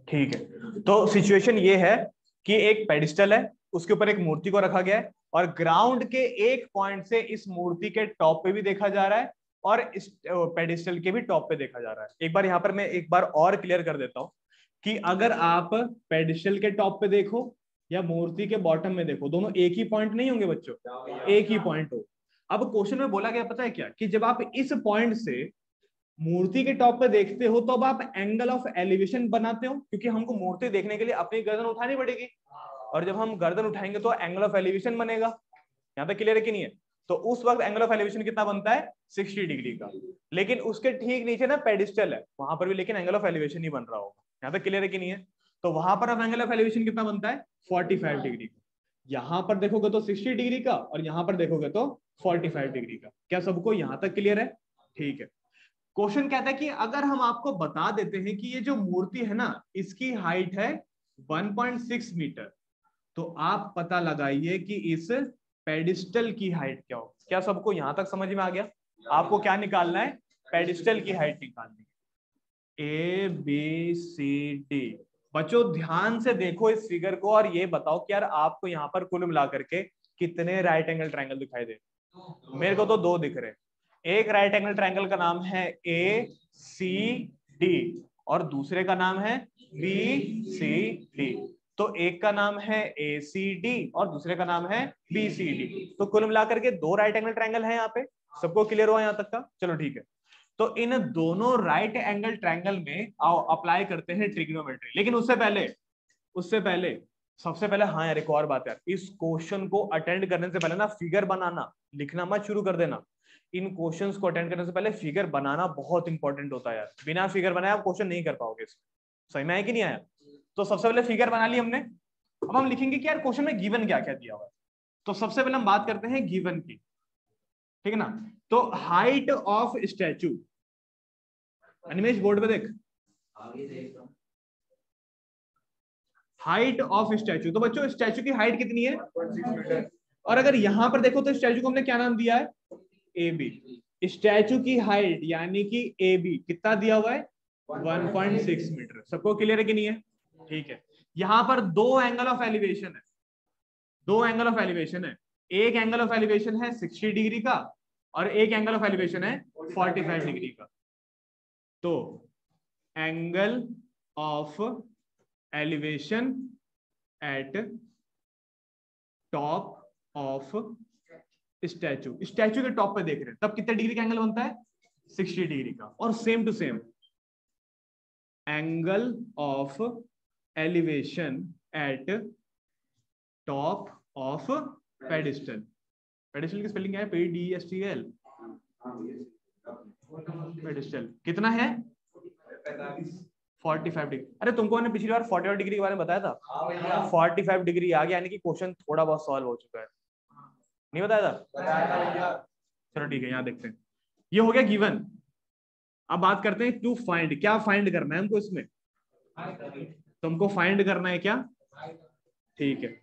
ठीक है, तो सिचुएशन ये है कि एक पेडिस्टल है, उसके ऊपर एक मूर्ति को रखा गया है और ग्राउंड के एक पॉइंट से इस मूर्ति के टॉप पे भी देखा जा रहा है और इस पेडिस्टल के भी टॉप पे देखा जा रहा है। एक बार यहाँ पर मैं एक बार और क्लियर कर देता हूं कि अगर आप पेडिस्टल के टॉप पे देखो या मूर्ति के बॉटम में देखो, दोनों एक ही पॉइंट नहीं होंगे बच्चों, एक ही पॉइंट हो। अब क्वेश्चन में बोला गया पता है क्या, कि जब आप इस पॉइंट से मूर्ति के टॉप पे देखते हो तो अब आप एंगल ऑफ एलिवेशन बनाते हो, क्योंकि हमको मूर्ति देखने के लिए अपनी गर्दन उठानी पड़ेगी और जब हम गर्दन उठाएंगे तो एंगल ऑफ एलिवेशन बनेगा। यहाँ पे क्लियर है कि नहीं है? तो उस वक्त एंगल ऑफ एलिवेशन कितना बनता है, 60 डिग्री का। लेकिन उसके ठीक नीचे ना पेडिस्टल है, वहां पर भी लेकिन एंगल ऑफ एलिवेशन ही बन रहा होगा। यहाँ पे क्लियर है कि नहीं है? तो वहां पर अब एंगल ऑफ एलिवेशन कितना बनता है, 45 डिग्री का। यहाँ पर देखोगे तो 60 डिग्री का और यहाँ पर देखोगे तो 45 डिग्री का। क्या सबको यहाँ तक क्लियर है? ठीक है। क्वेश्चन कहता है कि अगर हम आपको बता देते हैं कि ये जो मूर्ति है ना, इसकी हाइट है 1.6 मीटर, तो आप पता लगाइए कि इस पेडिस्टल की हाइट क्या हो। क्या सबको यहां तक समझ में आ गया? आपको क्या निकालना है, पेडिस्टल की हाइट निकालनी है। A B C D. बच्चों ध्यान से देखो इस फिगर को और ये बताओ कि यार आपको यहाँ पर कुल मिला करके कितने राइट एंगल ट्रायंगल दिखाई दे? मेरे को तो 2 दिख रहे हैं। एक राइट एंगल ट्रायंगल का नाम है ए सी डी और दूसरे का नाम है बी सी डी। तो एक का नाम है ए सी डी और दूसरे का नाम है बी सी डी। तो कुल मिलाकर के 2 राइट एंगल ट्रायंगल हैं यहाँ पे। सबको क्लियर हुआ यहाँ तक का? चलो ठीक है। तो इन दोनों राइट एंगल ट्रायंगल में आओ अप्लाई करते हैं ट्रिग्नोमेट्री। लेकिन उससे पहले सबसे पहले हाँ यार एक और बात है, इस क्वेश्चन को अटेंड करने से पहले ना फिगर बनाना, लिखना मत शुरू कर देना। इन क्वेश्चंस को अटेंड करने से पहले फिगर बनाना बहुत इंपॉर्टेंट होता है यार। बिना फिगर बनाए आप क्वेश्चन नहीं कर पाओगे। सही में है कि नहीं आया? तो सबसे पहले फिगर बना ली हमने। अब हम लिखेंगे कि यार क्वेश्चन में गिवन क्या क्या दिया हुआ है। तो सबसे पहले हम बात करते हैं गिवन की, ठीक है ना? तो height of statute, Animesh board पे देख, हाइट ऑफ स्टैचू। तो बच्चों स्टैचू की हाइट कितनी है, 1.6 मीटर। और अगर यहां पर देखो तो स्टैचू को हमने क्या नाम दिया है, ए बी। स्टैचू की हाइट यानी कि ए बी कितना दिया हुआ है, 1.6 मीटर। सबको क्लियर है कि नहीं है? ठीक है। यहां पर 2 एंगल ऑफ एलिवेशन है, 2 एंगल ऑफ एलिवेशन है। एक एंगल ऑफ एलिवेशन है 60 डिग्री का और एक एंगल ऑफ एलिवेशन है 45 डिग्री का। तो angle of elevation at top of statute, statue के टॉप पे देख रहे हैं तब कितने डिग्री का एंगल बनता है, 60 डिग्री का। और same to same angle of elevation at top of pedestal. Pedestal की स्पेलिंग क्या है, PDSTL। पेडिस्टल कितना है, 45 डिग्री। अरे तुमको मैंने पिछली बार 45 डिग्री के बारे में बताया था। 45 डिग्री आ गया, यानी कि क्वेश्चन थोड़ा बहुत सॉल्व हो चुका है। नहीं बताया था? चलो ठीक है, यहाँ देखते हैं। ये हो गया गिवन। अब बात करते हैं टू फाइंड। क्या फाइंड करना है हमको इसमें? तुमको फाइंड करना है क्या? ठीक है,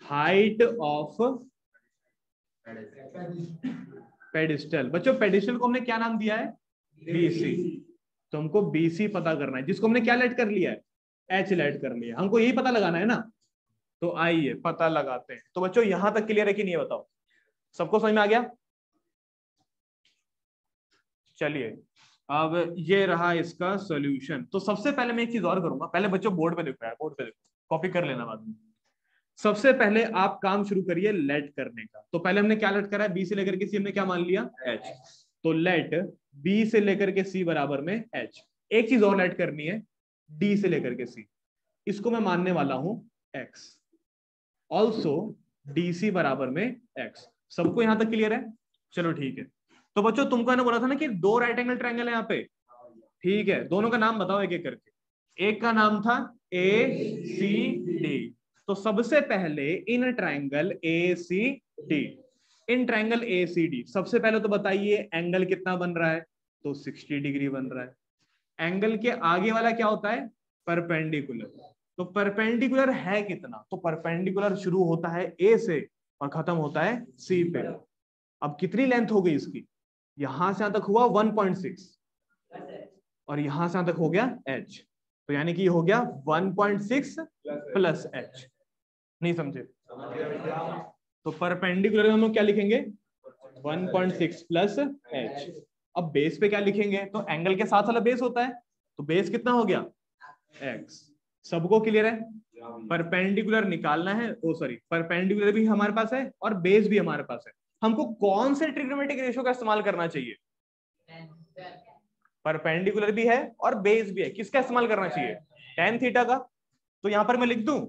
हाइट ऑफ पेडिस्टल। बच्चों पेडिस्टल को हमने क्या नाम दिया है, BC। तुमको BC पता करना है, जिसको हमने क्या लेट कर लिया है, H लेट कर लिया। हमको यही पता लगाना है ना, तो आइए पता लगाते हैं। तो बच्चों यहां तक क्लियर है कि नहीं बताओ? सबको समझ में आ गया? चलिए अब ये रहा इसका सॉल्यूशन। तो सबसे पहले मैं एक चीज और करूंगा, पहले बच्चों बोर्ड पे देखो यार, बोर्ड पे देखो, कॉपी कर लेना बाद में। सबसे पहले आप काम शुरू करिए लेट करने का। तो पहले हमने क्या लेट करा है, बी से लेकर के सी हमने क्या मान लिया, एच। तो लेट बी से लेकर के सी बराबर में एच। एक चीज और लेट करनी है, डी से लेकर के सी, इसको मैं मानने वाला हूं एक्स। ऑल्सो डी सी बराबर में एक्स। सबको यहां तक क्लियर है? चलो ठीक है। तो बच्चों तुमको मैंने बोला था ना कि 2 राइट एंगल ट्रायंगल है यहाँ पे, ठीक है? दोनों का नाम बताओ एक एक करके। एक का नाम था ACD। तो सबसे पहले in triangle ACD, in triangle ACD सबसे पहले तो बताइए एंगल कितना बन रहा है, तो 60 डिग्री बन रहा है। एंगल के आगे वाला क्या होता है, परपेंडिकुलर। तो परपेंडिकुलर है कितना, तो परपेंडिकुलर शुरू होता है A से और खत्म होता है C पे। अब कितनी लेंथ हो गई इसकी, यहां से यहां तक हुआ 1.6 और यहां से यहां तक हो गया h, तो यानी कि ये हो गया 1.6 प्लस h। नहीं समझे? तो परपेंडिकुलर हम लोग क्या लिखेंगे? 1.6 प्लस h। अब बेस पे क्या लिखेंगे? तो एंगल के साथ वाला बेस होता है, तो बेस कितना हो गया? x। सबको क्लियर है? परपेंडिकुलर निकालना है, ओ सॉरी, परपेंडिकुलर भी हमारे पास है और बेस भी हमारे पास है। हमको कौन से ट्रिग्नोमेट्रिक रेशियो का इस्तेमाल करना चाहिए? परपेंडिकुलर भी है और बेस भी है, किसका इस्तेमाल करना चाहिए? tan थीटा का। तो यहां पर मैं लिख दूं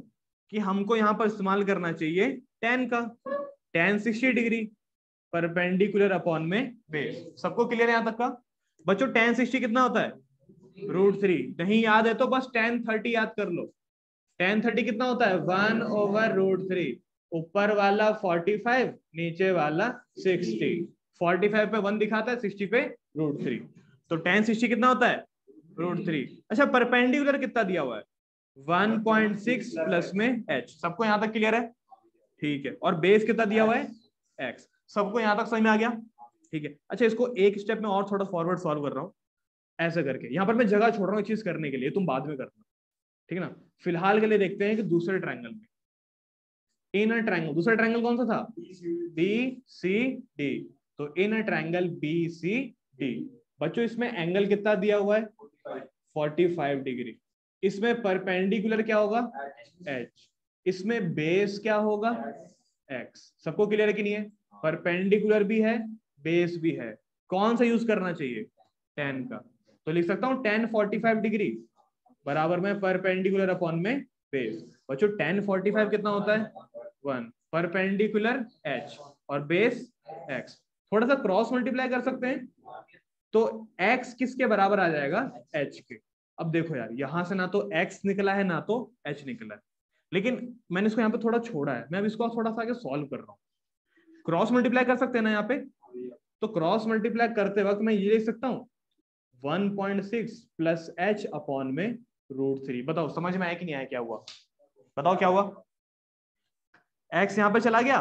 कि हमको यहां पर इस्तेमाल करना चाहिए tan का, tan 60 डिग्री परपेंडिकुलर अपॉन में बेस। सबको क्लियर है यहां तक का? बच्चों tan 60 कितना होता है? √3। नहीं याद है तो बस tan 30 याद कर लो। tan 30 कितना होता है? 1/√3। ऊपर वाला 45, नीचे वाला 60। 45 पे 1 दिखाता है, 60 पे √3। तो tan 60 कितना होता है? √3। अच्छा, परपेंडिकुलर कितना दिया हुआ है? 1.6 प्लस में h। सबको यहां तक क्लियर है? ठीक है। और बेस कितना दिया हुआ है? x। सबको यहां तक समझ में आ गया? ठीक है। अच्छा, इसको एक स्टेप में और थोड़ा फॉरवर्ड सॉल्व कर रहा हूं ऐसे करके। यहां पर मैं जगह छोड़ रहा हूँ चीज करने के लिए, तुम बाद में करना, ठीक है ना? फिलहाल के लिए देखते हैं कि दूसरे ट्रायंगल में, इनर ट्रायंगल, दूसरा ट्रायंगल कौन सा था? BCD। तो इनर ट्रायंगल BCD। बच्चों इसमें एंगल कितना दिया हुआ है? 45 डिग्री। इसमें परपेंडिकुलर क्या होगा? h। इसमें बेस क्या होगा? x। सबको क्लियर है कि नहीं है? परपेंडिकुलर भी है, बेस भी है, कौन सा यूज करना चाहिए? tan का। तो लिख सकता हूं tan 45 डिग्री बराबर में परपेंडिकुलर अपॉन में बेस। बच्चों tan 45 कितना होता है? 1। परपेंडिकुलर h और बेस x। थोड़ा सा क्रॉस मल्टीप्लाई कर सकते हैं, तो x किसके बराबर आ जाएगा? h के। अब देखो यार, यहां से ना तो x निकला है ना तो h निकला है, लेकिन मैंने इसको यहाँ पे थोड़ा छोड़ा है, मैं अब इसको थोड़ा सा आगे सॉल्व कर रहा हूँ। क्रॉस मल्टीप्लाई कर सकते हैं ना यहाँ पे? तो क्रॉस मल्टीप्लाई करते वक्त मैं ये लिख सकता हूँ 1.6 प्लस h अपॉन में √3। बताओ समझ में आया कि नहीं आया? क्या हुआ? बताओ क्या हुआ? x यहाँ पे चला गया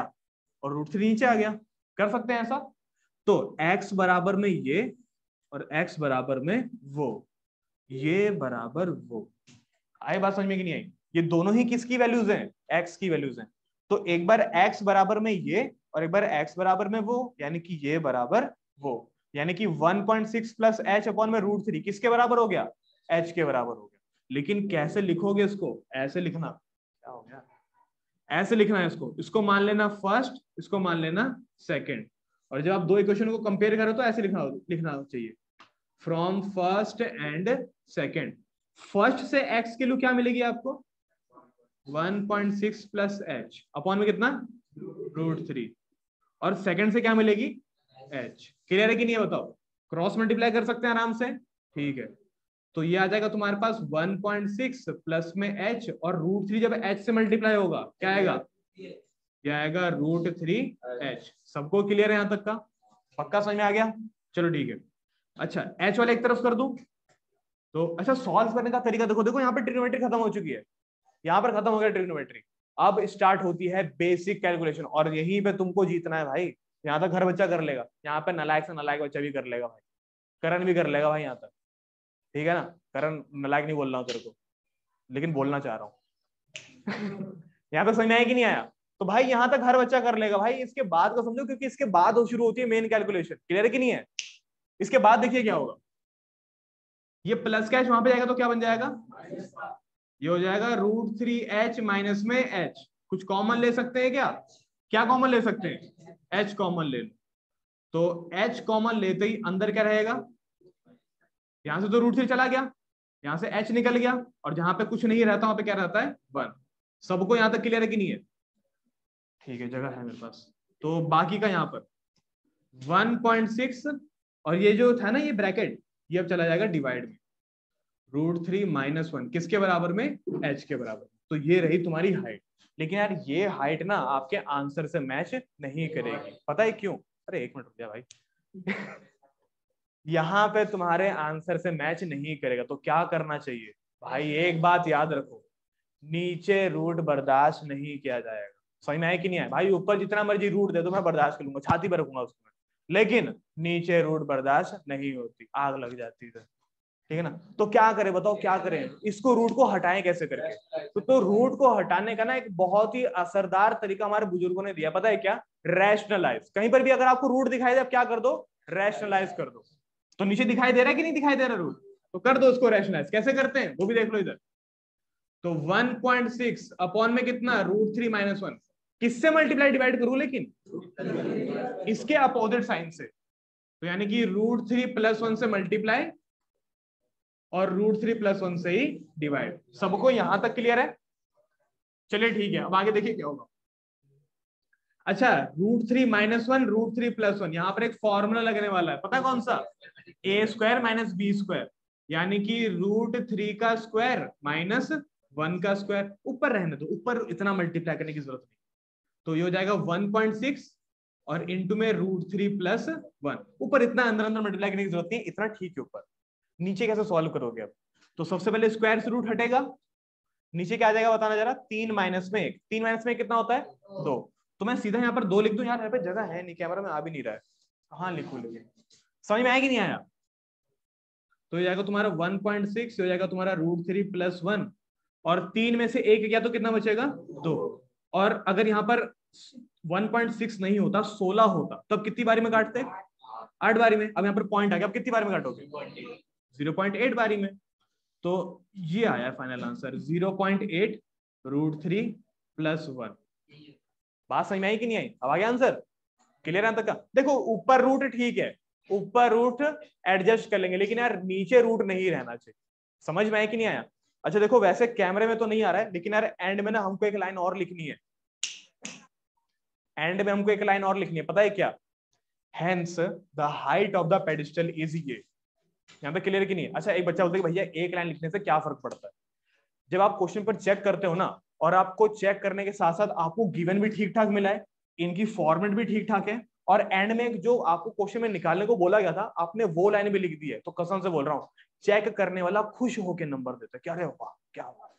और √3 नीचे आ गया। कर सकते हैं ऐसा? तो x बराबर में ये और x बराबर में वो, ये बराबर वो। आई बात समझ में कि नहीं आई? ये दोनों ही किसकी वैल्यूज हैं? x की वैल्यूज हैं। तो एक बार x बराबर में ये और एक बार x बराबर में वो, यानी कि ये बराबर वो, यानी कि 1.6 प्लस h अपॉन में √3 किसके बराबर हो गया? h के बराबर हो गया। लेकिन कैसे लिखोगे इसको? ऐसे लिखना। क्या हो गया? ऐसे लिखना है इसको। इसको मान लेना फर्स्ट, इसको मान लेना सेकंड, और जब आप दो इक्वेशन को कंपेयर करो तो ऐसे लिखना चाहिए, from first and second. First से x की वैल्यू क्या मिलेगी आपको? 1.6 प्लस h अपॉन में कितना? √3। और सेकंड से क्या मिलेगी? h। क्लियर है कि नहीं है? बताओ। क्रॉस मल्टीप्लाई कर सकते हैं आराम से, ठीक है? तो ये आ जाएगा तुम्हारे पास 1.6 प्लस में h, और √3 जब h से मल्टीप्लाई होगा क्या आएगा? ये आएगा √3h। सबको क्लियर है यहां तक का? पक्का समझ में आ गया? चलो ठीक है। अच्छा, h वाले एक तरफ कर दूं तो अच्छा, सॉल्व करने का तरीका देखो। देखो यहाँ पे ट्रिग्नोमेट्री खत्म हो चुकी है, यहाँ पर खत्म हो गया ट्रिग्नोमेट्री। अब स्टार्ट होती है बेसिक कैलकुलेशन, और यहीं पे तुमको जीतना है भाई। यहाँ तक घर बच्चा कर लेगा, यहाँ पे नालायक से नालायक बच्चा भी कर लेगा भाई, करण भी कर लेगा भाई यहाँ तक, ठीक है ना? करण, नालायक नहीं बोल रहा हूँ तेरे को, लेकिन बोलना चाह रहा हूँ। यहाँ तक समझ में आया कि नहीं आया? तो भाई यहाँ तक हर बच्चा कर लेगा भाई, इसके बाद का समझो, क्योंकि इसके बाद शुरू होती है मेन कैलकुलेशन। क्लियर है कि नहीं है? इसके बाद देखिए क्या होगा। ये प्लस का h वहां पे जाएगा तो क्या बन जाएगा? ये हो जाएगा √3h माइनस में h। कुछ कॉमन ले सकते हैं क्या? क्या कॉमन ले सकते हैं? h कॉमन ले लो। तो h कॉमन लेते ही अंदर क्या रहेगा? यहां से तो √3 चला गया, यहां से h निकल गया, और जहां पे कुछ नहीं रहता वहां पे क्या रहता है? 1। सबको यहां तक क्लियर है कि नहीं है? ठीक है, जगह है मेरे पास। तो बाकी का यहाँ पर 1.6, और ये जो था ना ये ब्रैकेट, ये अब चला जाएगा डिवाइड में। √3 माइनस 1 किसके बराबर में? h के बराबर। तो ये रही तुम्हारी हाइट। लेकिन यार ये हाइट ना आपके आंसर से मैच नहीं करेगी, पता है क्यों? अरे एक मिनट रुक जा भाई। यहाँ पे तुम्हारे आंसर से मैच नहीं करेगा, तो क्या करना चाहिए भाई? एक बात याद रखो, नीचे रूट बर्दाश्त नहीं किया जाएगा। समझ में आया कि नहीं आया भाई? ऊपर जितना मर्जी रूट दे दो मैं बर्दाश्त कर लूंगा, छाती पर रखूंगा उसको, लेकिन नीचे रूट बर्दाश्त नहीं होती, आग लग जाती है। ठीक है ना। तो क्या करें बताओ, क्या करें, इसको रूट को हटाएं कैसे करके। तो रूट को हटाने का ना एक बहुत ही असरदार तरीका हमारे बुजुर्गों ने दिया, पता है क्या? रैशनलाइज। कहीं पर भी अगर आपको रूट दिखाई दे, आप क्या कर दो? रैशनलाइज कर दो। तो नीचे दिखाई दे रहा है कि नहीं दिखाई दे रहा रूट? तो कर दो उसको रैशनलाइज। कैसे करते हैं वो भी देख लो इधर। तो 1.6 अपॉन में कितना? √3 - 1। किससे मल्टीप्लाई डिवाइड करूं? लेकिन इसके अपोजिट साइन से। तो यानी कि √3 + 1 से मल्टीप्लाई और √3 + 1 से ही डिवाइड। सबको यहां तक क्लियर है? चलिए ठीक है, अब आगे देखिए क्या होगा। अच्छा, √3 - 1 √3 + 1, यहां पर एक फॉर्मूला लगने वाला है, पता है कौन सा? a² - b², यानी कि √3 का स्क्वायर माइनस 1 का स्क्वायर। ऊपर रहने दो, ऊपर इतना मल्टीप्लाई करने की जरूरत नहीं। तो ये हो जाएगा 1.6 और इंटू में √3 + 1। ऊपर इतना अंदर अंदर मल्टीप्लाई करने की जरूरत नहीं, इतना ठीक है। ऊपर नीचे कैसे सॉल्व करोगे अब? तो सबसे पहले स्क्वायर से रूट हटेगा, नीचे क्या आ जाएगा बताना जरा। 3 - 1, 3 - 1 कितना होता है? 2। तो मैं सीधा यहाँ पर 2 लिख दूं यार, यहाँ पे जगह है नहीं, कैमरा में आ भी नहीं रहा है, कहाँ लिखूं? लेकिन समझ में आया कि नहीं आया? तो ये जाएगा तुम्हारा 1.6, हो जाएगा तुम्हारा √3 + 1, और 3 में से 1 गया तो कितना बचेगा? 2। और अगर यहाँ पर 1.6 नहीं होता, 16 होता, तब कितनी बारी में काटते? 8 बारी में। अब यहाँ पर पॉइंट आ गया, अब कितनी बारी में काटोगे? 0.8 बारी में। तो ये आया फाइनल आंसर 0.8 √3 + 1। बात समझ में आई कि नहीं आई? अब आ गया आंसर? क्लियर है तक का? देखो ऊपर रूट ठीक है, ऊपर रूट एडजस्ट कर लेंगे, लेकिन यार नीचे रूट नहीं रहना चाहिए। समझ में आया कि नहीं आया? अच्छा देखो, वैसे कैमरे में तो नहीं आ रहा है, लेकिन यार एंड में ना हमको एक लाइन और लिखनी है। एंड में हमको एक लाइन और लिखनी है, पता है क्या? Hence the height of the pedestal is ये। यहाँ पे क्लियर कि नहीं? अच्छा, एक बच्चा बोलता है कि भैया एक लाइन लिखने से क्या फर्क पड़ता है? जब आप क्वेश्चन पर चेक करते हो ना, और आपको चेक करने के साथ साथ आपको गिवन भी ठीक ठाक मिला है, इनकी फॉर्मेट भी ठीक ठाक है, और एंड में जो आपको क्वेश्चन में निकालने को बोला गया था आपने वो लाइन भी लिख दी है, तो कसम से बोल रहा हूँ चेक करने वाला खुश होकर नंबर देता है। क्या रे वाह, क्या हुआ?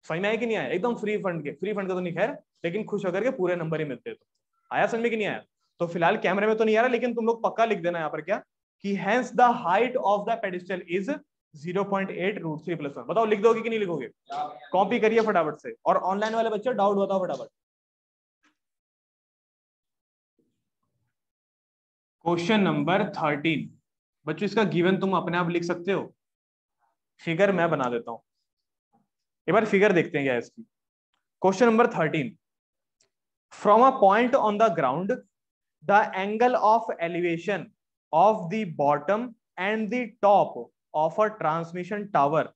समझ में आया कि नहीं आया? एकदम फ्री फंड के, फ्री फंड का तो नहीं खैर, लेकिन खुश होकर के पूरे नंबर ही मिलते हैं। तो आया समझ में कि नहीं आया? तो फिलहाल कैमरे में तो नहीं आ रहा, लेकिन तुम लोग पक्का लिख देना यहाँ पर क्या, कि hence the height of the pedestal is 0.8 √3 + 1। बताओ लिख दोगे कि नहीं लिखोगे? कॉपी करिए फटाफट से, और ऑनलाइन वाले बच्चे डाउट बताओ फटाफट। क्वेश्चन नंबर 13 बच्चों, इसका गिवन तुम अपने आप लिख सकते हो, फिगर मैं बना देता हूं। एक बार फिगर देखते हैं क्या इसकी। Question number 13, from a point on the ground the angle of elevation of the bottom and the top of a transmission tower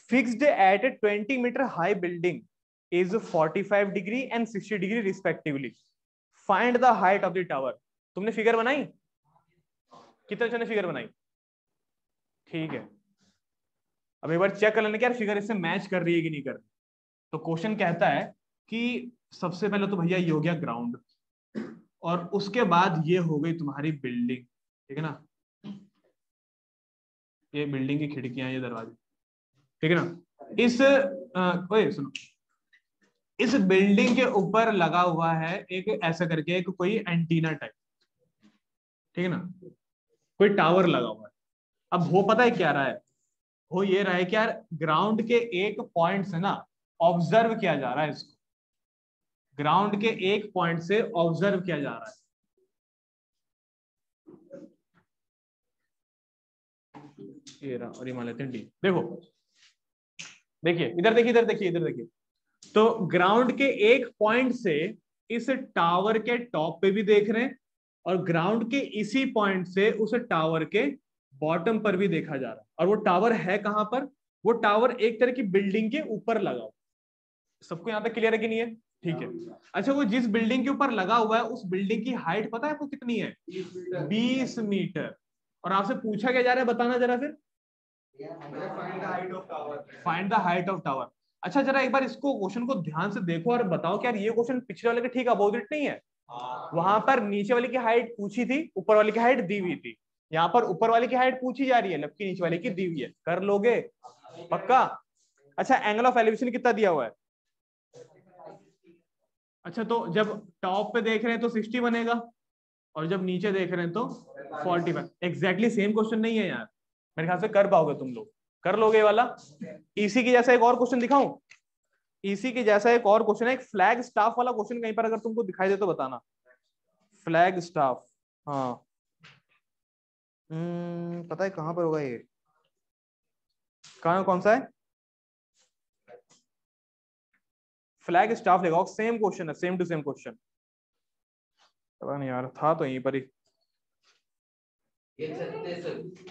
fixed at a 20 meter high building is 45 degree and 60 degree respectively. Find the height of the tower. तुमने figure बनाई? कितने बच्चों ने figure बनाई? ठीक है, अब एक बार चेक कर लेने कि यार फिगर इससे मैच कर रही है कि नहीं कर रही। तो क्वेश्चन कहता है कि सबसे पहले तो भैया ये हो गया ग्राउंड, और उसके बाद ये हो गई तुम्हारी बिल्डिंग, ठीक है ना? ये बिल्डिंग की खिड़कियां, ये दरवाजे, ठीक है ना? इस ओए सुनो, इस बिल्डिंग के ऊपर लगा हुआ है एक ऐसा करके एक कोई एंटीना टाइप, ठीक है ना? कोई टावर लगा हुआ है। अब हो पता है क्या रहा है? हो ये रहा है कि यार ग्राउंड के एक पॉइंट से ना ऑब्जर्व किया जा रहा है इसको, ग्राउंड के एक पॉइंट से ऑब्जर्व किया जा रहा है। ये रहा, और ये मान लेते हैं डी। देखो देखिए इधर, देखिए इधर, देखिए इधर, देखिए। तो ग्राउंड के एक पॉइंट से इस टावर के टॉप पे भी देख रहे हैं, और ग्राउंड के इसी पॉइंट से उस टावर के बॉटम पर भी देखा जा रहा है। और वो टावर है कहां पर? वो टावर एक तरह की बिल्डिंग के ऊपर लगा हुआ। सबको यहाँ तक क्लियर है कि नहीं है? ठीक है। अच्छा, वो जिस बिल्डिंग के ऊपर लगा हुआ है उस बिल्डिंग की हाइट पता है आपको कितनी है? 20 मीटर। और आपसे पूछा क्या जा रहा है, बताना जरा फिर। Find the height of tower, find the height of tower. अच्छा जरा एक बार इसको क्वेश्चन को ध्यान से देखो और बताओ कि यार ये क्वेश्चन पिछले वाले के ठीक अपोजिट नहीं है? वहां पर नीचे वाले की हाइट पूछी थी, ऊपर वाले की हाइट दी हुई थी। यहाँ पर ऊपर वाले की हाइट पूछी जा रही है, जबकि नीचे वाले की दी हुई है। कर लोगे पक्का? अच्छा, एंगल ऑफ एलिवेशन कितना दिया हुआ है? अच्छा, तो जब टॉप पे देख रहे हैं तो 60 बनेगा, और जब नीचे देख रहे हैं तो 45। एग्जैक्टली सेम क्वेश्चन नहीं है यार, मेरे ख्याल से कर पाओगे तुम लोग, कर लोगे ये वाला। इसी की जैसा एक और क्वेश्चन दिखाऊं, इसी के जैसा एक और क्वेश्चन है, एक फ्लैग स्टाफ वाला क्वेश्चन, कहीं पर अगर तुमको दिखाई दे तो बताना। फ्लैग स्टाफ, हाँ पता है कहां पर होगा ये, कहां कौन सा है, फ्लैग स्टाफ लेगा, सेम क्वेश्चन है, सेम टू सेम क्वेश्चन, पता नहीं यार, था तो यहीं पर ही। ये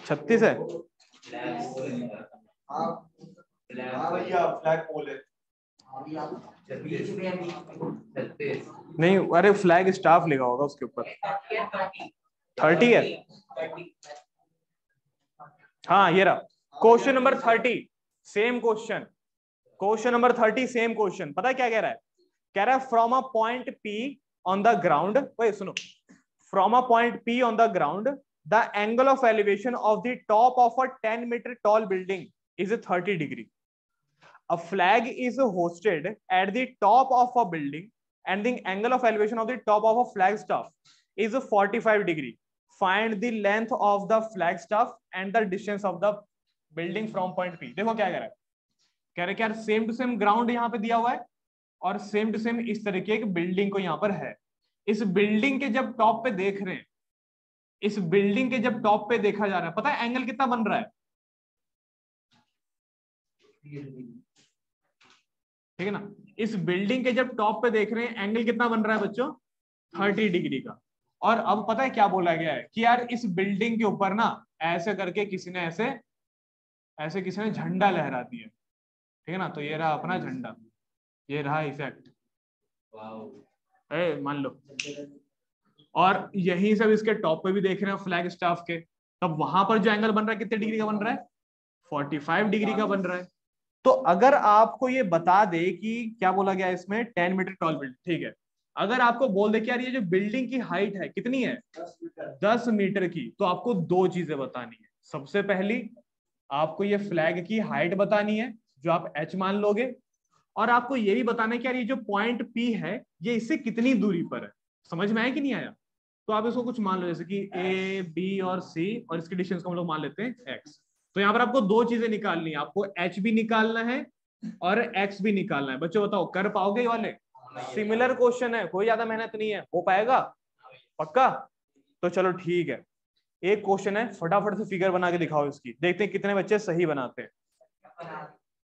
36 है, नहीं अरे फ्लैग स्टाफ लिखा होगा उसके ऊपर। 30 है, हाँ ये रहा question number 30, same question, question number 30 same question. पता है क्या कह रहा है, कह रहा है from a point P on the ground, वही सुनो, from a point P on the ground the angle of elevation of the top of a 10 metre tall building is 30 degree. A flag is hosted at the top of a building and the angle of elevation of the top of a flag staff is 45 degree. Find the length of the flag staff and the distance of the building from point P. देखो क्या कह रहा है, कह रहा है क्या same to same ground यहाँ पे दिया हुआ है और सेम टू सेम इस तरीके एक बिल्डिंग को यहाँ पर है। इस बिल्डिंग के जब टॉप पे देख रहे हैं, इस बिल्डिंग के जब टॉप पे देखा जा रहा है, पता है एंगल कितना बन रहा है, ठीक है ना, इस बिल्डिंग के जब टॉप पे देख रहे हैं एंगल कितना बन रहा है बच्चों, 30 डिग्री का। और अब पता है क्या बोला गया है कि यार इस बिल्डिंग के ऊपर ना ऐसे करके किसी ने ऐसे ऐसे किसी ने झंडा लहरा दिया, ठीक है ना, तो ये रहा अपना झंडा, ये रहा इफेक्ट, मान लो, और यही सब इसके टॉप पे भी देख रहे हैं फ्लैग स्टाफ के, तब वहां पर जो एंगल बन रहा है कितने डिग्री का बन रहा है, 45 डिग्री का बन रहा है। तो अगर आपको ये बता दे कि क्या बोला गया इसमें 10 मीटर टॉल बिल्डिंग, ठीक है, अगर आपको बोल दे कि यार ये जो बिल्डिंग की हाइट है कितनी है 10 मीटर की, तो आपको दो चीजें बतानी है। सबसे पहली आपको ये फ्लैग की हाइट बतानी है जो आप h मान लोगे, और आपको ये भी बताना है कि यार ये जो पॉइंट P है ये इससे कितनी दूरी पर है। समझ में आया कि नहीं आया, तो आप इसको कुछ मान लो जैसे कि A, B और C, और इसकी डिस्टेंस को हम लोग मान लेते हैं x। तो यहाँ पर आपको दो चीजें निकालनी है, आपको h भी निकालना है और x भी निकालना है। बच्चों बताओ कर पाओगे ये वाले, सिमिलर क्वेश्चन है, कोई ज्यादा मेहनत नहीं है, हो पाएगा पक्का। तो चलो ठीक है, एक क्वेश्चन है, फटाफट से फिगर बना के दिखाओ इसकी, देखते हैं कितने बच्चे सही बनाते हैं।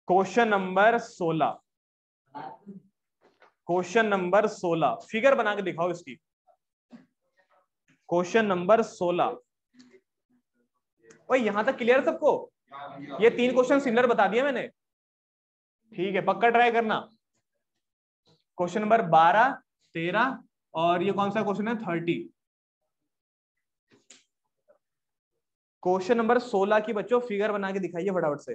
Question number 16, question number 16 figure बना के दिखाओ इसकी। क्वेश्चन नंबर 16, ओए यहां तक क्लियर सबको, ये तीन क्वेश्चन सिमिलर बता दिए मैंने, ठीक है पक्का ट्राई करना। क्वेश्चन नंबर 12, 13 और ये कौन सा क्वेश्चन है 30। क्वेश्चन नंबर 16 की बच्चों फिगर बना के दिखाइए फटाफट से।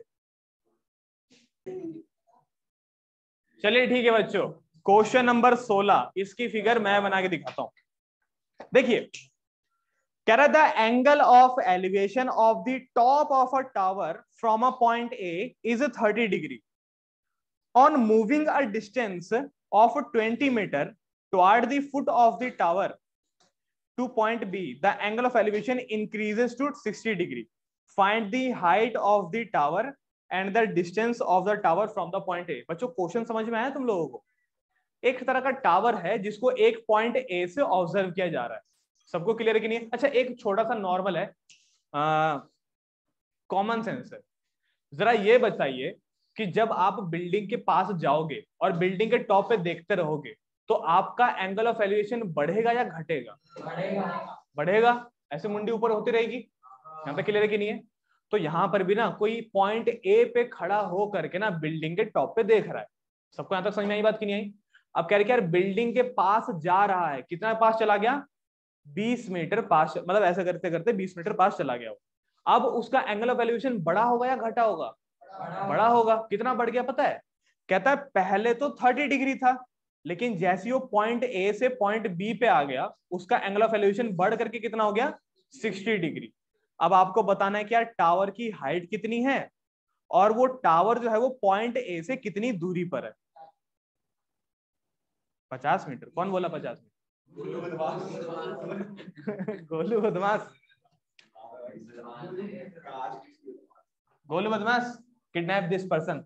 चलिए ठीक है बच्चों, क्वेश्चन नंबर 16 इसकी फिगर मैं बना के दिखाता हूं। देखिए कह रहा था angle of elevation of the top of a tower from a point A is 30 degree on moving a distance of 20 metre toward the foot of the tower to point B, the angle of elevation increases to 60 degree. Find the height of the tower and the distance of the tower from the point A. बच्चों question समझ में आया तुम लोगों को, एक तरह का टावर है जिसको एक पॉइंट ए से ऑब्जर्व किया जा रहा है, सबको क्लियर है कि नहीं। अच्छा एक छोटा सा नॉर्मल है, कॉमन सेंस है, जरा ये बताइए कि जब आप बिल्डिंग के पास जाओगे और बिल्डिंग के टॉप पे देखते रहोगे तो आपका एंगल ऑफ एलिवेशन बढ़ेगा या घटेगा, बढ़ेगा, ऐसे मुंडी ऊपर होती रहेगी, यहाँ पे क्लियर है कि नहीं है। तो यहाँ पर भी ना कोई पॉइंट ए पे खड़ा हो करके ना बिल्डिंग के टॉप पे देख रहा है, सबको यहाँ तक समझ में आई बात की नहीं आई। अब कह रहे यार बिल्डिंग के पास जा रहा है, कितना पास चला गया 20 मीटर पास, मतलब ऐसा करते करते 20 मीटर पास चला गया। अब उसका एंगल ऑफ एलिवेशन बड़ा होगा या घटा होगा, बड़ा होगा। कितना बढ़ गया पता है, कहता है पहले तो 30 डिग्री था, लेकिन जैसे वो पॉइंट ए से पॉइंट बी पे आ गया उसका एंगल ऑफ एलिवेशन बढ़ करके कितना हो गया 60 डिग्री। अब आपको बताना है कि यार टावर की हाइट कितनी है और वो टावर जो है वो पॉइंट ए से कितनी दूरी पर है। 50 मीटर, कौन बोला 50 मीटर, गोलू बदमाश। गोलू बदमाश, किडनैप दिस पर्सन।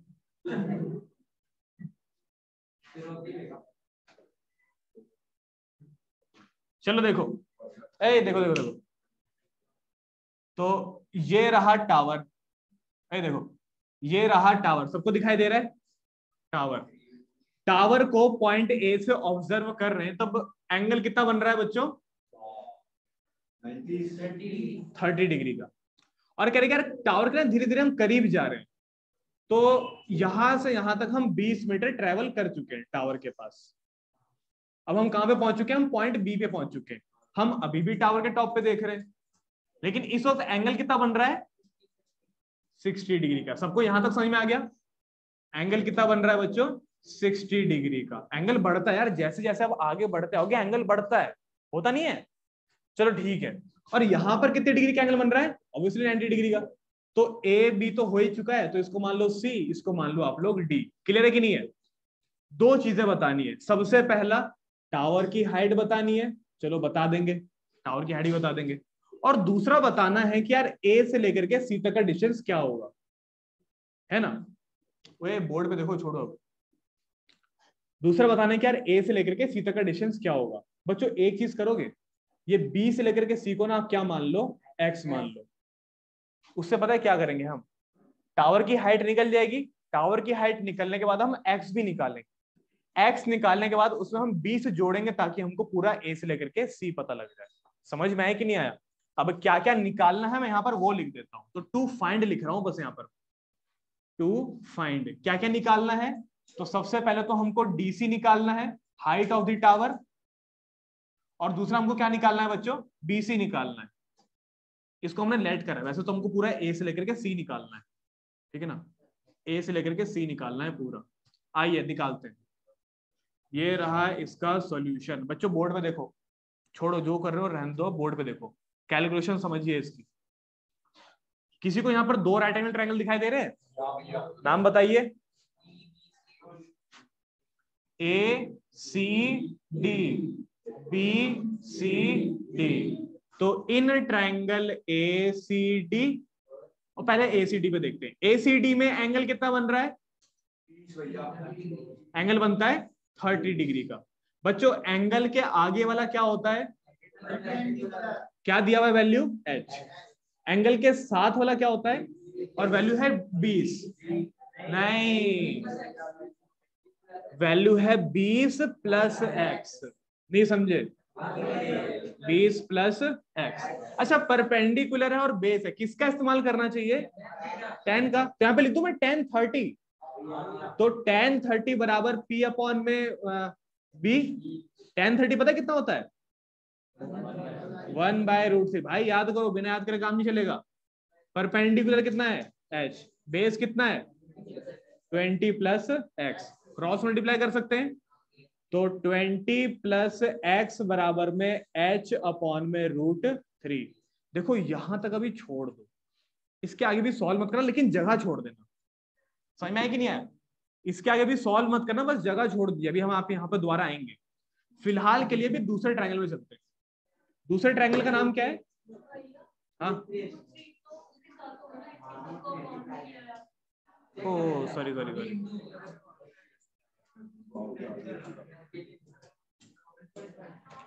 चलो देखो, देखो देखो देखो, तो ये रहा टावर, देखो ये रहा टावर, सबको दिखाई दे रहा है टावर। टावर को पॉइंट ए से ऑब्जर्व कर रहे हैं, तब एंगल कितना बन रहा है बच्चों? 30 डिग्री का। और कह रहे यार टावर के धीरे धीरे हम करीब जा रहे हैं, तो यहां से यहां तक हम 20 मीटर ट्रेवल कर चुके हैं टावर के पास। अब हम कहां पे पहुंच चुके हैं? हम पॉइंट बी पे पहुंच चुके हैं। हम अभी भी टावर के टॉप पे देख रहे हैं, लेकिन इस वक्त एंगल कितना बन रहा है? 60 डिग्री का। सबको यहां तक समझ में आ गया? एंगल कितना बन रहा है बच्चों? 60 डिग्री का। एंगल बढ़ता है यार, जैसे जैसे आप आगे बढ़ते आओगे एंगल बढ़ता है, होता नहीं है? चलो ठीक है। और यहां पर कितने डिग्री का एंगल बन रहा है? ऑब्वियसली 90 डिग्री का। तो ए बी तो हो ही चुका है, तो इसको मान लो सी, इसको मान लो आप लोग डी। क्लियर है कि नहीं है? दो चीजें बतानी है। सबसे पहला टावर की हाइट बतानी है, चलो बता देंगे, टावर की हाइट ही बता देंगे। और दूसरा बताना है कि यार ए से लेकर के सी तक का डिस्टेंस क्या होगा, है ना? वो बोर्ड पे देखो, छोड़ो। दूसरा बताना है कि यार ए से लेकर के सी तक का डिस्टेंस क्या होगा। बच्चों एक चीज करोगे, ये बी से लेकर के सी को ना आप क्या मान लो? एक्स मान लो। उससे पता है क्या करेंगे हम? टावर की हाइट निकल जाएगी, टावर की हाइट निकलने के बाद हम एक्स भी निकालेंगे। एक्स निकालने के बाद उसमें हम बी से जोड़ेंगे ताकि हमको पूरा ए से लेकर के सी पता लग जाए। समझ में आया कि नहीं आया? अब क्या क्या निकालना है मैं यहाँ पर वो लिख देता हूं। तो टू फाइंड लिख रहा हूं बस यहाँ पर। टू फाइंड क्या क्या निकालना है? तो सबसे पहले तो हमको डीसी निकालना है, हाइट ऑफ द टावर। और दूसरा हमको क्या निकालना है बच्चों? बीसी निकालना है। इसको हमने लेट करा है, वैसे तो हमको पूरा ए से लेकर के सी निकालना है, ठीक है ना? ए से लेकर के सी निकालना है पूरा। आइए निकालते हैं। ये रहा इसका सॉल्यूशन। बच्चों बोर्ड पे देखो, छोड़ो जो कर रहे हो रहने दो, बोर्ड पे देखो, कैलकुलेशन समझिए इसकी। किसी को यहाँ पर दो राइट एंगल ट्रायंगल दिखाई दे रहे हैं? नाम बताइए। A C D, B C D. तो इन ट्रायंगल ए सी डी, और पहले ए सी डी पे देखते हैं। ए सी डी में एंगल कितना बन रहा है? एंगल बनता है 30 डिग्री का। बच्चों एंगल के आगे वाला क्या होता है? क्या दिया हुआ है वैल्यू? एच। एंगल के साथ वाला क्या होता है? और वैल्यू है 20। नहीं, वैल्यू है 20 प्लस एक्स। नहीं समझे? 20 प्लस एक्स। अच्छा परपेंडिकुलर है और बेस है, किसका इस्तेमाल करना चाहिए? tan का। तो यहाँ पे लिख दूं मैं tan 30। तो tan 30 बराबर P अपॉन में B। tan 30 पता है कितना होता है? 1/√3। भाई याद करो, बिना याद करे काम नहीं चलेगा। परपेंडिकुलर कितना है? h। बेस कितना है? 20 प्लस एक्स। क्रॉस मल्टीप्लाई कर सकते हैं, तो 20 प्लस एक्स बराबर में h अपॉन में √3। देखो यहां तक अभी छोड़ दो, इसके आगे भी सॉल्व मत करना, लेकिन जगह छोड़ देना। समझ में आया कि नहीं आया? इसके आगे भी सॉल्व मत करना, बस जगह छोड़ दीजिए। अभी हम आप यहाँ पर दोबारा आएंगे। फिलहाल के लिए भी दूसरे ट्रायंगल में चलते हैं। दूसरे ट्रायंगल का नाम क्या है? हाँ, ओ सॉरी सॉरी सॉरी,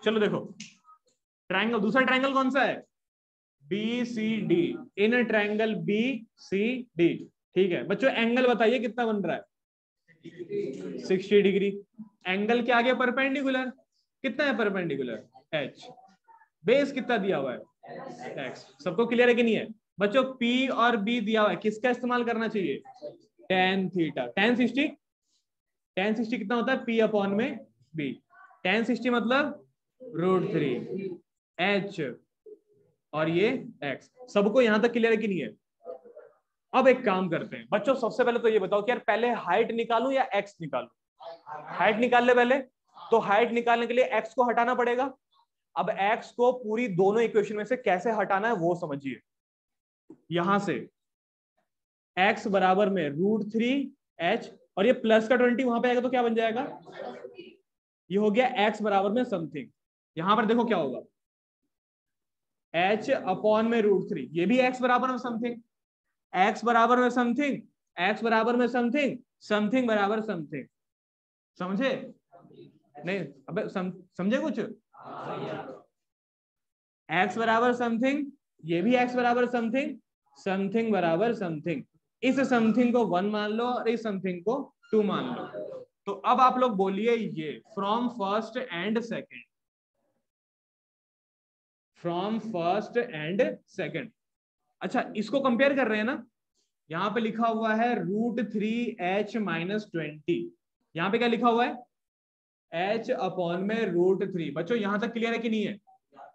चलो देखो ट्रायंगल, दूसरा ट्रायंगल कौन सा है? B C D. In triangle B C D, ठीक है बच्चों। एंगल बताइए कितना बन रहा है? 60 डिग्री। एंगल के आगे परपेंडिकुलर कितना है? Perpendicular h। बेस कितना दिया हुआ है? x। सबको क्लियर है कि नहीं है? बच्चों P और B दिया हुआ है, किसका इस्तेमाल करना चाहिए? tan theta. tan 60, tan 60 कितना होता है? P अपॉन में B। tan 60 मतलब √3 h और ये x। सबको यहां तक क्लियर है कि नहीं है? अब एक काम करते हैं बच्चों, सबसे पहले तो ये बताओ कि यार पहले हाइट निकालूं या एक्स निकालूं? हाइट निकाल ले पहले। तो हाइट निकालने के लिए एक्स को हटाना पड़ेगा। अब एक्स को पूरी दोनों इक्वेशन में से कैसे हटाना है वो समझिए। यहां से एक्स बराबर में √3h, और ये प्लस का 20 वहां पे आएगा तो क्या बन जाएगा? ये हो गया एक्स बराबर में समथिंग। यहां पर देखो क्या होगा, h अपॉन में √3, ये भी एक्स बराबर में समथिंग। एक्स बराबर में समथिंग, एक्स बराबर में समथिंग, समथिंग बराबर समथिंग, समझे नहीं? अबे समझे कुछ? एक्स बराबर समथिंग, ये भी एक्स बराबर समथिंग, समथिंग बराबर समथिंग। इस समथिंग को 1 मान लो और इस समथिंग को 2 मान लो। तो अब आप लोग बोलिए ये from first and second, from first and second. अच्छा, इसको कंपेयर कर रहे हैं ना, यहां पे लिखा हुआ है √3h - 20। यहां पे क्या लिखा हुआ है? h अपॉन में √3। बच्चों यहां तक क्लियर है कि नहीं है?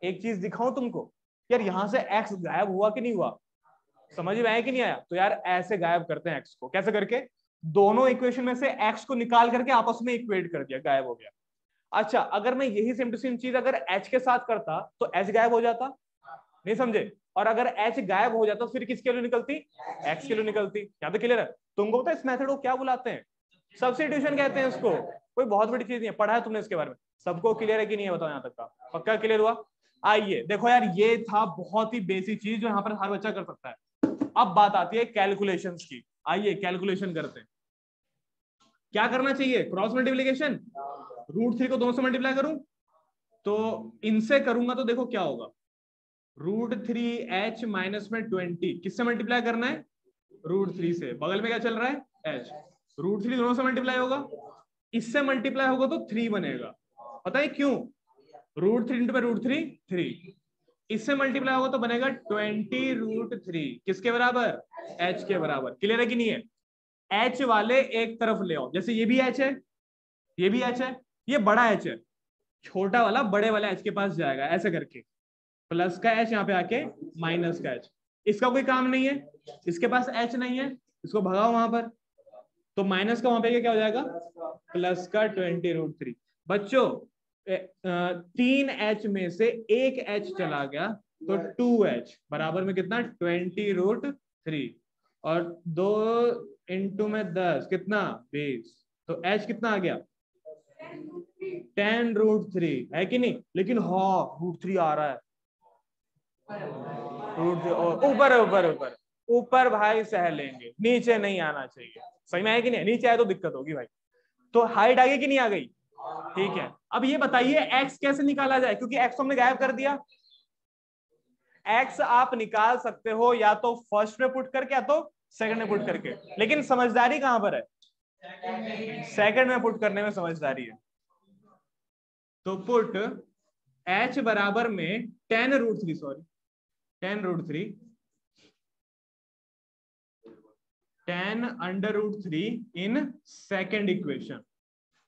एक चीज दिखाऊं तुमको यार, यहां से x गायब हुआ कि नहीं हुआ? समझ में आया कि नहीं आया? तो यार ऐसे गायब करते हैं x को, कैसे करके? दोनों इक्वेशन में से x को निकाल करके आपस में इक्वेट कर दिया, गायब हो गया। अच्छा, अगर मैं यही सेम टू सेम चीज अगर h के साथ करता तो h गायब हो जाता, नहीं समझे? और अगर h गायब हो जाता तो फिर किसके लिए निकलती? x के लिए निकलती। क्या तो क्लियर है? तुमको पता है इस मेथड को क्या बुलाते हैं? सब्स्टिट्यूशन कहते हैं इसको। कोई बहुत बड़ी चीज नहीं है, पढ़ा है तुमने इसके बारे में? सबको क्लियर है कि नहीं है बताओ? यहाँ तक का पक्का क्लियर हुआ? आइए देखो यार, ये था बहुत ही बेसिक चीज जो यहाँ पर हर बच्चा कर सकता है। अब बात आती है कैलकुलेशंस की। आइए कैलकुलेशन करते हैं। क्या करना चाहिए? Cross multiplication. √3 को दोनों से मल्टीप्लाई करूं तो इनसे करूंगा तो देखो क्या होगा। √3h - 20 किससे मल्टीप्लाई करना है? √3 से। बगल में क्या चल रहा है? h। √3 दोनों से मल्टीप्लाई होगा, इससे मल्टीप्लाई होगा तो 3 बनेगा। पता है क्यों? √3 इंटू √3 3, इससे मल्टीप्लाई होगा तो बनेगा 20√3। किसके बराबर? h के बराबर। क्लियर है कि नहीं है? h वाले एक तरफ ले आओ, जैसे ये भी h है, ये भी h है, ये बड़ा h है, छोटा वाला बड़े वाले h के पास जाएगा, ऐसे करके प्लस का h यहाँ पे आके माइनस का h। इसका कोई काम नहीं है, इसके पास h नहीं है, इसको भगाओ वहां पर, तो माइनस का वहां पे क्या हो जाएगा? प्लस का 20√3। बच्चों 3h में से एक h चला गया तो 2h बराबर में कितना? 20√3। और 2 इंटू में 10 कितना? 20। तो h कितना आ गया? 10√3 है कि नहीं? लेकिन हाँ √3 आ रहा है, ऊपर ऊपर ऊपर ऊपर भाई सह लेंगे, नीचे नहीं आना चाहिए। सही में है कि नहीं? नीचे आए तो दिक्कत होगी भाई। तो हाइट आ गई कि नहीं आ गई? ठीक है, अब ये बताइए x कैसे निकाला जाए, क्योंकि x हमने गायब कर दिया। x आप निकाल सकते हो या तो फर्स्ट में पुट करके या तो सेकंड में पुट करके, लेकिन समझदारी कहां पर है? सेकंड में पुट करने में समझदारी है। तो पुट h बराबर में 10√3, sorry 10√3, 10√3 in second equation.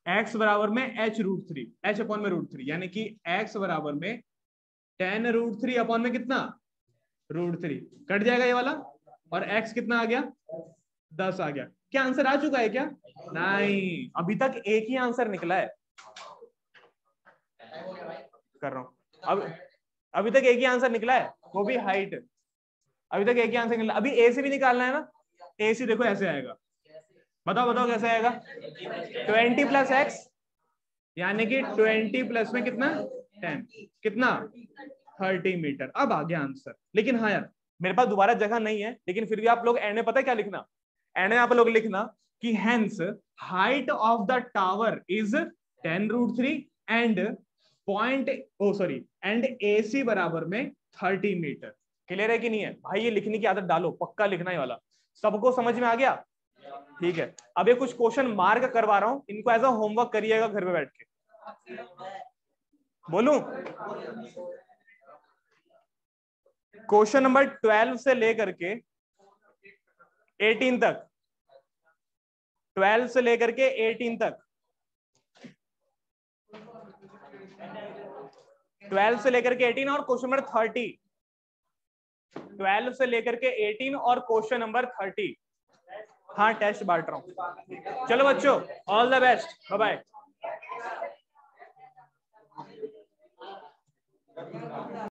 x बराबर में h√3, h अपॉन में √3, यानी कि x बराबर में 10√3 अपॉन में कितना? √3 कट जाएगा ये वाला, और x कितना आ गया? 10 आ गया। क्या आंसर आ चुका है क्या? नहीं, अभी तक एक ही आंसर निकला है। कर रहा हूं अब, अभी तक एक ही आंसर निकला है, वो भी हाइट। अभी तक एक ही आंसर निकला, अभी ए से भी निकालना है ना। ए से देखो ऐसे आएगा, बताओ बताओ कैसे आएगा? 20 + x, यानी कि 20 प्लस में कितना? 10, कितना? 30 मीटर। अब आ गया आंसर। लेकिन हाँ यार, मेरे पास दोबारा जगह नहीं है, लेकिन फिर भी आप लोग एंड में पता है क्या लिखना? एंड में आप लोग लिखना कि hence height of the tower is 10√3 and and AC बराबर में 30 मीटर। क्लियर है कि नहीं है भाई? ये लिखने की आदत डालो, पक्का लिखना ही वाला। सबको समझ में आ गया? ठीक है, अब ये कुछ क्वेश्चन मार्क करवा रहा हूं, इनको एज अ होमवर्क करिएगा घर पे बैठ के। बोलूं? क्वेश्चन नंबर 12 से लेकर के 18 तक, 12 से लेकर के 18 तक, 12 से लेकर के 18 और क्वेश्चन नंबर 30, 12 से लेकर के 18 और क्वेश्चन नंबर 30। हाँ टेस्ट बांट रहा हूं। चलो बच्चों, all the best, bye bye.